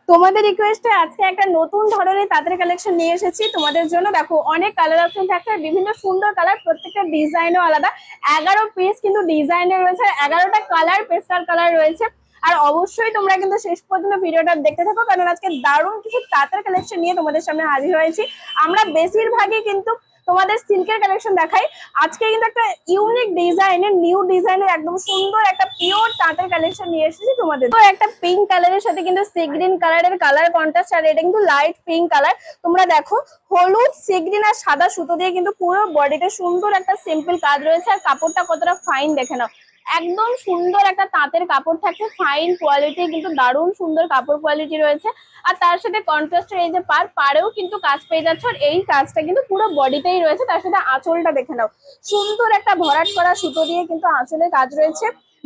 তোমাদের রিকোয়েস্টে আজকে একটা নতুন ধরনের তাঁতের কালেকশন নিয়ে এসেছি তোমাদের জন্য। দেখো অনেক কালার অপশন থাকছে, বিভিন্ন সুন্দর কালার, প্রত্যেকটা ডিজাইনও আলাদা। 11 পিস কিন্তু ডিজাইনের রয়েছে, 11টা কালার, পেস্টাল কালার রয়েছে। আর অবশ্যই তোমরা কিন্তু শেষ পর্যন্ত ভিডিওটা দেখতে থাকো, কারণ আজকে দারুণ কিছু তাঁতের কালেকশন নিয়ে তোমাদের সামনে হাজির হয়েছি। আমরা বেশিরভাগই কিন্তু তোমাদের সিল্কের কালেকশন দেখাই। আজকে কিন্তু একটা ইউনিক ডিজাইনের, নিউ ডিজাইনের একদম সুন্দর একটা পিওর তাঁতের কালেকশন নিয়ে এসেছি তোমাদের। তো একটা পিঙ্ক কালারের সাথে কিন্তু সি গ্রিন কালারের কালার কন্ট্রাস্ট, আর এটা কিন্তু লাইট পিঙ্ক কালার। তোমরা দেখো হলুদ, সি গ্রিন আর সাদা সুতো দিয়ে কিন্তু পুরো বডিতে সুন্দর একটা সিম্পল কাজ রয়েছে। আর কাপড়টা কতটা ফাইন দেখে নাও, একদম সুন্দর একটা তাঁতের কাপড় থাকছে, ফাইন কোয়ালিটি, কিন্তু দারুণ সুন্দর কাপড় কোয়ালিটি রয়েছে। আর তার সাথে কন্ট্রাস্টের এই যে পাড়েও কিন্তু কাজ পেয়ে যাচ্ছে, আর এই কাজটা কিন্তু পুরো বডিতেই রয়েছে। তার সাথে আঁচলটা দেখে নাও, সুন্দর একটা ভরাট করা সুতো দিয়ে কিন্তু আঁচলে কাজ রয়েছে।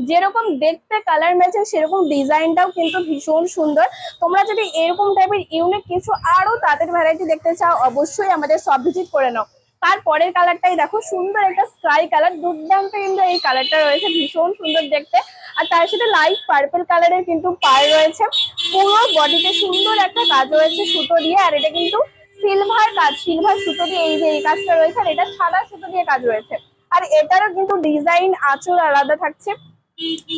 যেরকম দেখতে কালার ম্যাচিং, সেরকম ডিজাইনটাও কিন্তু ভীষণ সুন্দর। তোমরা যদি এরকম টাইপের ইউনিক কিছু আরো তাঁতের ভ্যারাইটি দেখতে চাও, অবশ্যই আমাদের সব ভিজিট করে নাও। তারপরের কালারটাই দেখো, সুন্দর একটা স্কাই কালার, দুর্দান্ত কিন্তু এই কালারটা রয়েছে, ভীষণ সুন্দর দেখতে। আর তার সাথে লাইট পার্পল কালারের কিন্তু পাড় রয়েছে, পুরো বডিতে সুন্দর একটা কাজ রয়েছে সুতো দিয়ে। আর এটা কিন্তু সিলভার কাজ, সিলভার সুতো দিয়ে এই যে এই কাজটা রয়েছে, আর এটা সাদা সুতো দিয়ে কাজ রয়েছে। আর এটারও কিন্তু ডিজাইন আঁচল আলাদা থাকছে।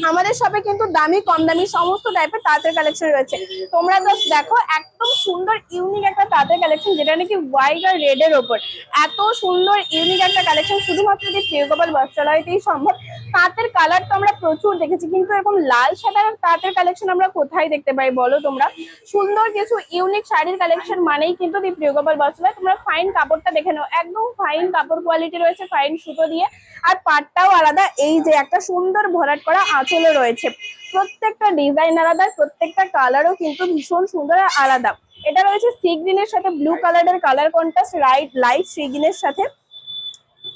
আমাদের শপে কিন্তু দামি কম দামি সমস্ত টাইপের তাঁতের কালেকশন রয়েছে। তোমরা জাস্ট দেখো, একদম সুন্দর ইউনিক একটা তাঁতের কালেকশন, যেটা নাকি হোয়াইট আর রেড এর ওপর। এত সুন্দর ইউনিক একটা কালেকশন শুধুমাত্র যে প্রিয়গোপাল বস্ত্রালয়তেই সম্ভব। তাঁতের কালার তো আমরা প্রচুর দেখেছি, কিন্তু এরকম লাল সাদার তাঁতের কালেকশন আমরা কোথায় দেখতে পাই বলো তোমরা? সুন্দর কিছু ইউনিক শাড়ির কালেকশন মানেই কিন্তু এই প্রিয়গোপাল বস্ত্রালয়। তোমরা ফাইন কাপড়টা দেখে নাও, একদম ফাইন কাপড় কোয়ালিটি রয়েছে, ফাইন সুতো দিয়ে। আর পাটটাও আলাদা, এই যে একটা সুন্দর ভরাট করা আঁচলও রয়েছে। প্রত্যেকটা ডিজাইন আলাদা, প্রত্যেকটা কালারও কিন্তু ভীষণ সুন্দর আর আলাদা। এটা রয়েছে সি গ্রিনের সাথে ব্লু কালারের কালার কন্ট্রাস্ট, লাইট সি গ্রিনের সাথে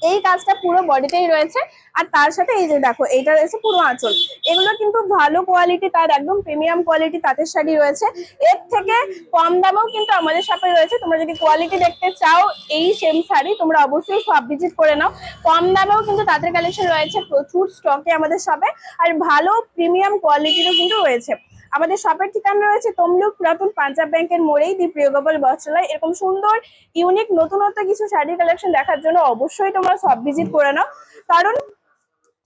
এই কাজটা পুরো বডিতেই রয়েছে। আর তার সাথে এই যে দেখো, এইটা রয়েছে পুরো আঁচল। এগুলো কিন্তু ভালো কোয়ালিটি, তার একদম প্রিমিয়াম কোয়ালিটি তাঁতের শাড়ি রয়েছে। এর থেকে কম দামেও কিন্তু আমাদের শপে রয়েছে। তোমরা যদি কোয়ালিটি দেখতে চাও এই সেম শাড়ি, তোমরা অবশ্যই সব ভিজিট করে নাও। কম দামেও কিন্তু তাঁতের কালেকশন রয়েছে প্রচুর স্টকে আমাদের শপে, আর ভালো প্রিমিয়াম কোয়ালিটিরও কিন্তু রয়েছে। আমাদের শপের ঠিকানা রয়েছে তমলুক পুরাতন পাঞ্জাব ব্যাংকের মোড়েই, দি প্রিয়গোপাল বস্ত্রালয়। এরকম সুন্দর ইউনিক নতুনত্ব কিছু শাড়ির কালেকশন দেখার জন্য অবশ্যই তোমরা সব ভিজিট করে নাও, কারণ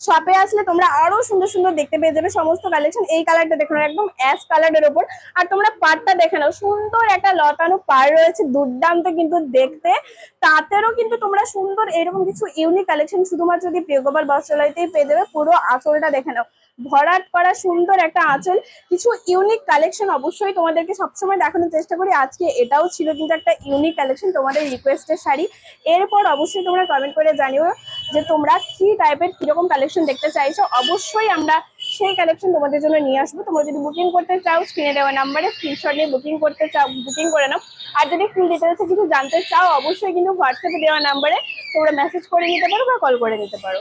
শপে আসলে তোমরা আরো সুন্দর সুন্দর দেখতে পেয়ে যাবে সমস্ত কালেকশন। এই কালারটা দেখো, একদম অ্যাশ কালারের ওপর। আর তোমরা পাড়টা দেখে নাও, সুন্দর একটা লতানো পাড় রয়েছে, দুর্দান্ত কিন্তু দেখতে। তাতেরও কিন্তু তোমরা সুন্দর এরকম কিছু ইউনিক কালেকশন শুধুমাত্র যদি প্রিয়গোপাল বস্ত্রালয়তেই পেয়ে যাবে। পুরো আঁচলটা দেখে নাও, ভরাট করা সুন্দর একটা আঁচল। কিছু ইউনিক কালেকশন অবশ্যই তোমাদেরকে সবসময় দেখানোর চেষ্টা করি। আজকে এটাও ছিল কিন্তু একটা ইউনিক কালেকশন, তোমাদের রিকোয়েস্টের শাড়ি। এরপর অবশ্যই তোমরা কমেন্ট করে জানিও যে তোমরা কি টাইপের কিরকম কালেকশন দেখতে চাইছো। অবশ্যই আমরা সেই কালেকশন তোমাদের জন্য নিয়ে আসবো। তোমরা যদি বুকিং করতে চাও, স্ক্রিনে দেওয়া নাম্বারে স্ক্রিনশট নিয়ে বুকিং করতে চাও, বুকিং করে নাও। আর যদি ফুল ডিটেলসে কিছু জানতে চাও, অবশ্যই কিন্তু হোয়াটসঅ্যাপে দেওয়া নাম্বারে তোমরা মেসেজ করে নিতে পারো বা কল করে নিতে পারো।